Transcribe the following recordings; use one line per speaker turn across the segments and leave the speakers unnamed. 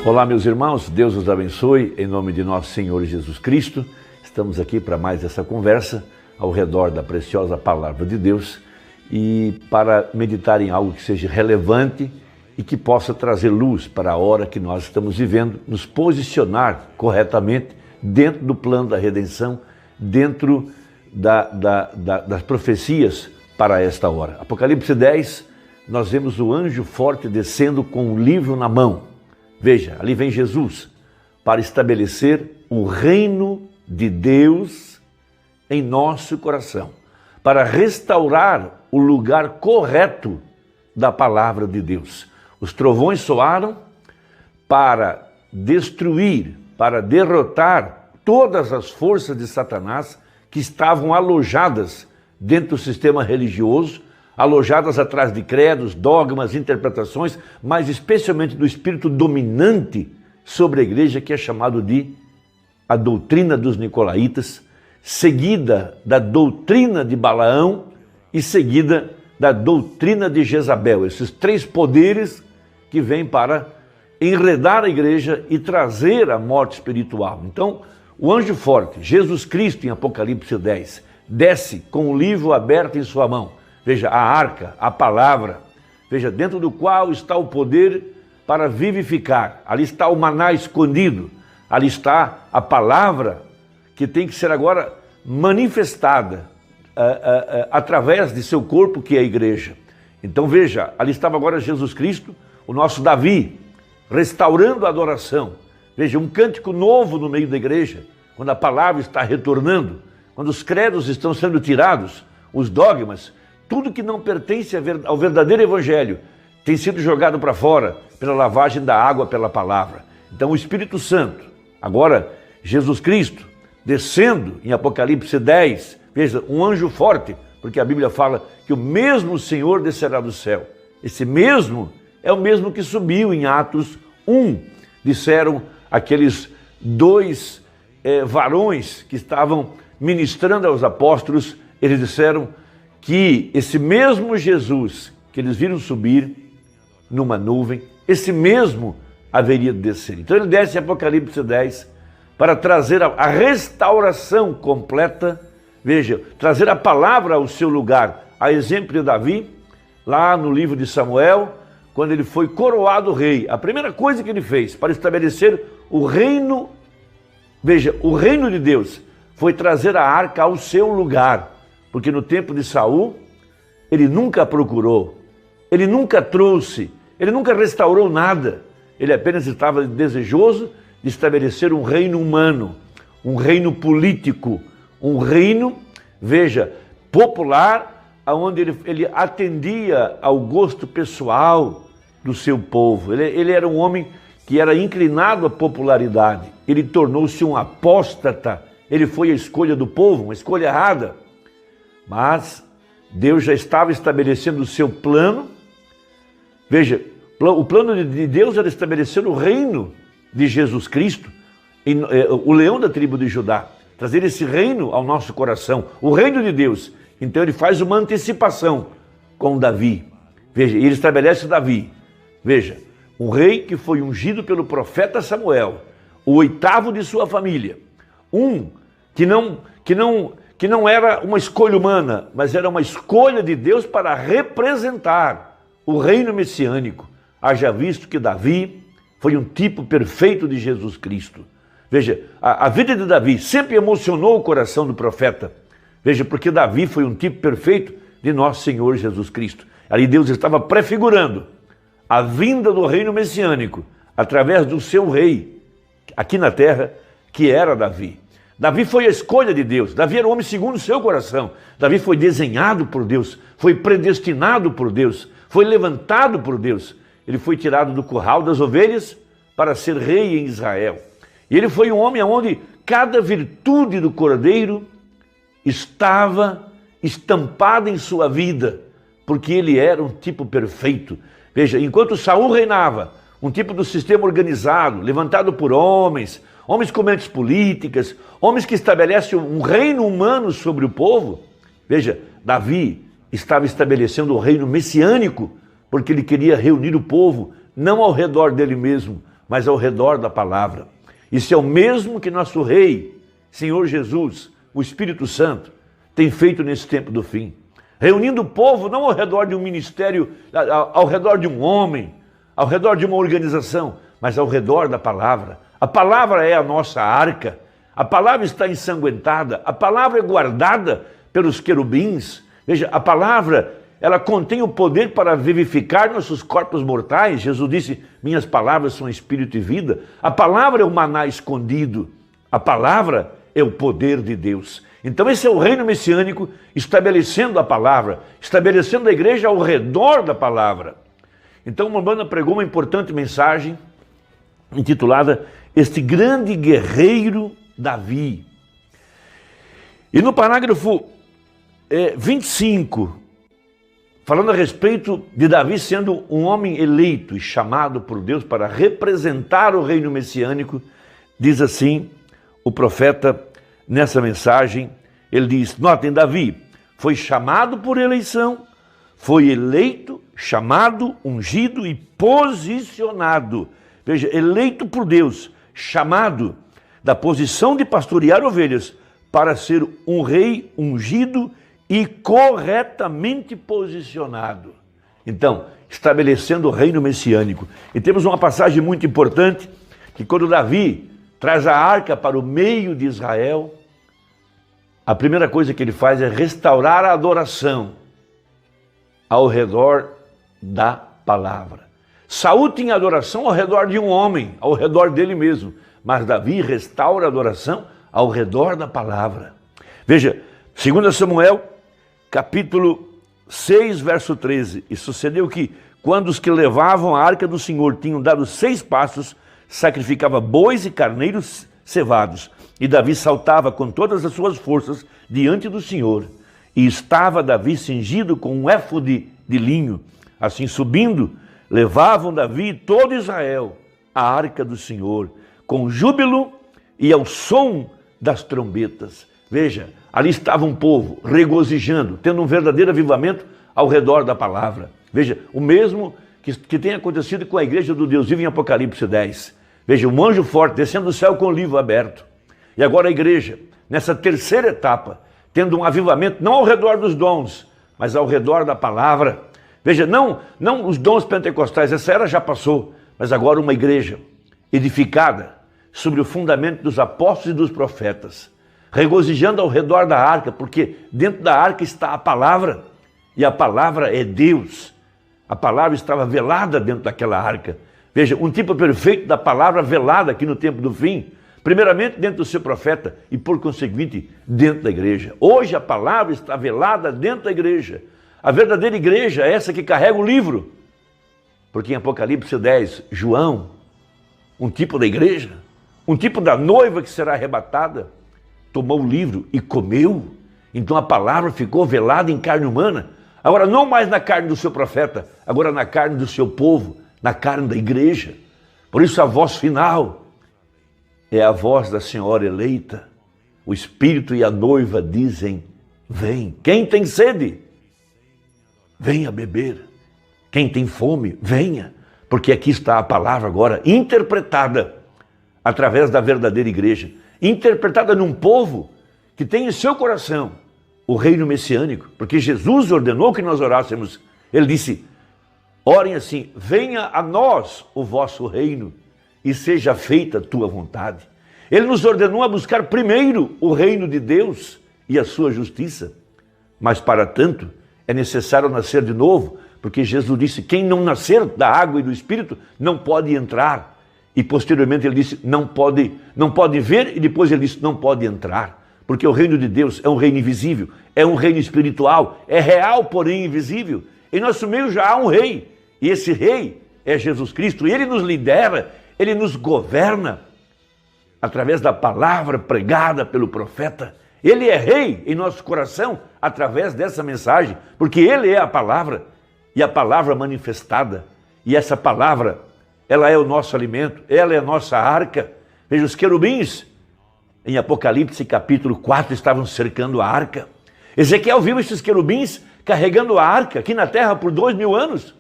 Olá, meus irmãos, Deus os abençoe, em nome de nosso Senhor Jesus Cristo. Estamos aqui para mais essa conversa ao redor da preciosa Palavra de Deus e para meditar em algo que seja relevante e que possa trazer luz para a hora que nós estamos vivendo, nos posicionar corretamente dentro do plano da redenção, dentro das profecias para esta hora. Apocalipse 10, nós vemos o anjo forte descendo com um livro na mão. Veja, ali vem Jesus para estabelecer o reino de Deus em nosso coração, para restaurar o lugar correto da palavra de Deus. Os trovões soaram para destruir, para derrotar todas as forças de Satanás que estavam alojadas dentro do sistema religioso, alojadas atrás de credos, dogmas, interpretações, mas especialmente do espírito dominante sobre a igreja, que é chamado de a doutrina dos nicolaítas, seguida da doutrina de Balaão e seguida da doutrina de Jezabel. Esses três poderes que vêm para enredar a igreja e trazer a morte espiritual. Então, o anjo forte, Jesus Cristo, em Apocalipse 10, desce com o livro aberto em sua mão. Veja, a arca, a palavra, veja, dentro do qual está o poder para vivificar. Ali está o maná escondido, ali está a palavra que tem que ser agora manifestada através de seu corpo, que é a igreja. Então veja, ali estava agora Jesus Cristo, o nosso Davi, restaurando a adoração. Veja, um cântico novo no meio da igreja, quando a palavra está retornando, quando os credos estão sendo tirados, os dogmas, tudo que não pertence ao verdadeiro evangelho tem sido jogado para fora pela lavagem da água pela palavra. Então o Espírito Santo, agora Jesus Cristo, descendo em Apocalipse 10, veja, um anjo forte, porque a Bíblia fala que o mesmo Senhor descerá do céu. Esse mesmo é o mesmo que subiu em Atos 1, disseram aqueles dois varões que estavam ministrando aos apóstolos, eles disseram que esse mesmo Jesus que eles viram subir numa nuvem, esse mesmo haveria de descer. Então ele desce em Apocalipse 10 para trazer a restauração completa, veja, trazer a palavra ao seu lugar, a exemplo de Davi, lá no livro de Samuel, quando ele foi coroado rei. A primeira coisa que ele fez para estabelecer o reino, veja, o reino de Deus, foi trazer a arca ao seu lugar. Porque no tempo de Saul, ele nunca procurou, ele nunca trouxe, ele nunca restaurou nada. Ele apenas estava desejoso de estabelecer um reino humano, um reino político, um reino, veja, popular, onde ele atendia ao gosto pessoal do seu povo. Ele era um homem que era inclinado à popularidade. Ele tornou-se um apóstata, ele foi a escolha do povo, uma escolha errada. Mas Deus já estava estabelecendo o seu plano. Veja, o plano de Deus era estabelecer o reino de Jesus Cristo, o leão da tribo de Judá, trazer esse reino ao nosso coração, o reino de Deus. Então ele faz uma antecipação com Davi. Veja, ele estabelece Davi. Veja, um rei que foi ungido pelo profeta Samuel, o oitavo de sua família, que não era uma escolha humana, mas era uma escolha de Deus para representar o reino messiânico. Haja visto que Davi foi um tipo perfeito de Jesus Cristo. Veja, a vida de Davi sempre emocionou o coração do profeta. Veja, porque Davi foi um tipo perfeito de nosso Senhor Jesus Cristo. Ali Deus estava prefigurando a vinda do reino messiânico através do seu rei, aqui na terra, que era Davi. Davi foi a escolha de Deus. Davi era um homem segundo o seu coração. Davi foi desenhado por Deus, foi predestinado por Deus, foi levantado por Deus. Ele foi tirado do curral das ovelhas para ser rei em Israel. E ele foi um homem onde cada virtude do cordeiro estava estampada em sua vida, porque ele era um tipo perfeito. Veja, enquanto Saul reinava, um tipo do sistema organizado, levantado por homens com mentes políticas, homens que estabelecem um reino humano sobre o povo. Veja, Davi estava estabelecendo o reino messiânico, porque ele queria reunir o povo, não ao redor dele mesmo, mas ao redor da palavra. Isso é o mesmo que nosso Rei, Senhor Jesus, o Espírito Santo, tem feito nesse tempo do fim. Reunindo o povo não ao redor de um ministério, ao redor de um homem, ao redor de uma organização, mas ao redor da palavra. A palavra é a nossa arca, a palavra está ensanguentada, a palavra é guardada pelos querubins. Veja, a palavra, ela contém o poder para vivificar nossos corpos mortais. Jesus disse, minhas palavras são espírito e vida. A palavra é o maná escondido, a palavra é o poder de Deus. Então esse é o reino messiânico estabelecendo a palavra, estabelecendo a igreja ao redor da palavra. Então uma banda pregou uma importante mensagem intitulada Este Grande Guerreiro Davi. E no parágrafo 25, falando a respeito de Davi sendo um homem eleito e chamado por Deus para representar o reino messiânico, diz assim o profeta nessa mensagem, ele diz, notem, Davi foi chamado por eleição, foi eleito, chamado, ungido e posicionado. Veja, eleito por Deus, chamado da posição de pastorear ovelhas para ser um rei ungido e corretamente posicionado. Então, estabelecendo o reino messiânico. E temos uma passagem muito importante, que quando Davi traz a arca para o meio de Israel, a primeira coisa que ele faz é restaurar a adoração ao redor da palavra. Saul tinha adoração ao redor de um homem, ao redor dele mesmo, mas Davi restaura a adoração ao redor da palavra. Veja, 2 Samuel, capítulo 6, verso 13. E sucedeu que, quando os que levavam a arca do Senhor tinham dado 6 passos, sacrificava bois e carneiros cevados. E Davi saltava com todas as suas forças diante do Senhor. E estava Davi cingido com um éfode de linho. Assim subindo, levavam Davi e todo Israel a arca do Senhor, com júbilo e ao som das trombetas. Veja, ali estava um povo regozijando, tendo um verdadeiro avivamento ao redor da palavra. Veja, o mesmo que tem acontecido com a igreja do Deus vivo em Apocalipse 10. Veja, um anjo forte descendo do céu com o livro aberto. E agora a igreja, nessa terceira etapa, tendo um avivamento não ao redor dos dons, mas ao redor da palavra. Veja, não os dons pentecostais, essa era já passou, mas agora uma igreja edificada sobre o fundamento dos apóstolos e dos profetas, regozijando ao redor da arca, porque dentro da arca está a palavra, e a palavra é Deus. A palavra estava velada dentro daquela arca. Veja, um tipo perfeito da palavra velada aqui no tempo do fim, primeiramente dentro do seu profeta e por conseguinte dentro da igreja. Hoje a palavra está velada dentro da igreja. A verdadeira igreja é essa que carrega o livro, porque em Apocalipse 10, João, um tipo da igreja, um tipo da noiva que será arrebatada, tomou o livro e comeu. Então a palavra ficou velada em carne humana. Agora não mais na carne do seu profeta, agora na carne do seu povo, na carne da igreja. Por isso a voz final é a voz da Senhora eleita. O Espírito e a noiva dizem, vem. Quem tem sede, venha beber. Quem tem fome, venha. Porque aqui está a palavra agora interpretada através da verdadeira igreja, interpretada num povo que tem em seu coração o reino messiânico, porque Jesus ordenou que nós orássemos. Ele disse, orem assim, venha a nós o vosso reino e seja feita a tua vontade. Ele nos ordenou a buscar primeiro o reino de Deus e a sua justiça, mas para tanto é necessário nascer de novo, porque Jesus disse, quem não nascer da água e do Espírito não pode entrar. E posteriormente ele disse, não pode ver, e depois ele disse, não pode entrar. Porque o reino de Deus é um reino invisível, é um reino espiritual, é real, porém invisível. Em nosso meio já há um rei, e esse rei é Jesus Cristo, e ele nos lidera, ele nos governa através da palavra pregada pelo profeta. Ele é rei em nosso coração através dessa mensagem, porque ele é a palavra, e a palavra manifestada, e essa palavra, ela é o nosso alimento, ela é a nossa arca. Veja, os querubins, em Apocalipse capítulo 4, estavam cercando a arca. Ezequiel viu esses querubins carregando a arca aqui na terra por 2000 anos.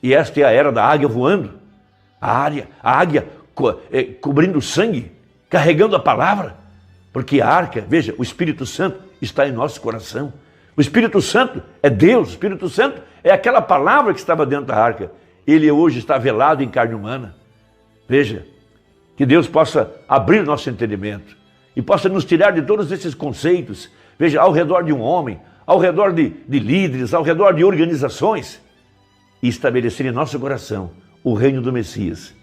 E esta é a era da águia voando. A águia cobrindo sangue, carregando a palavra, porque a arca, veja, o Espírito Santo está em nosso coração. O Espírito Santo é Deus, o Espírito Santo é aquela palavra que estava dentro da arca. Ele hoje está velado em carne humana. Veja, que Deus possa abrir nosso entendimento e possa nos tirar de todos esses conceitos. Veja, ao redor de um homem, ao redor de líderes, ao redor de organizações, e estabelecer em nosso coração o reino do Messias,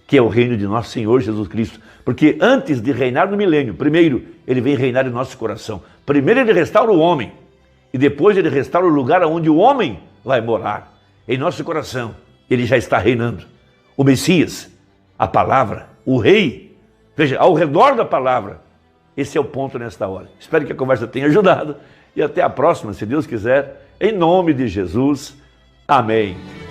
que é o reino de nosso Senhor Jesus Cristo. Porque antes de reinar no milênio, primeiro ele vem reinar em nosso coração. Primeiro ele restaura o homem e depois ele restaura o lugar onde o homem vai morar. Em nosso coração ele já está reinando. O Messias, a palavra, o rei, veja, ao redor da palavra. Esse é o ponto nesta hora. Espero que a conversa tenha ajudado e até a próxima, se Deus quiser, em nome de Jesus. Amém.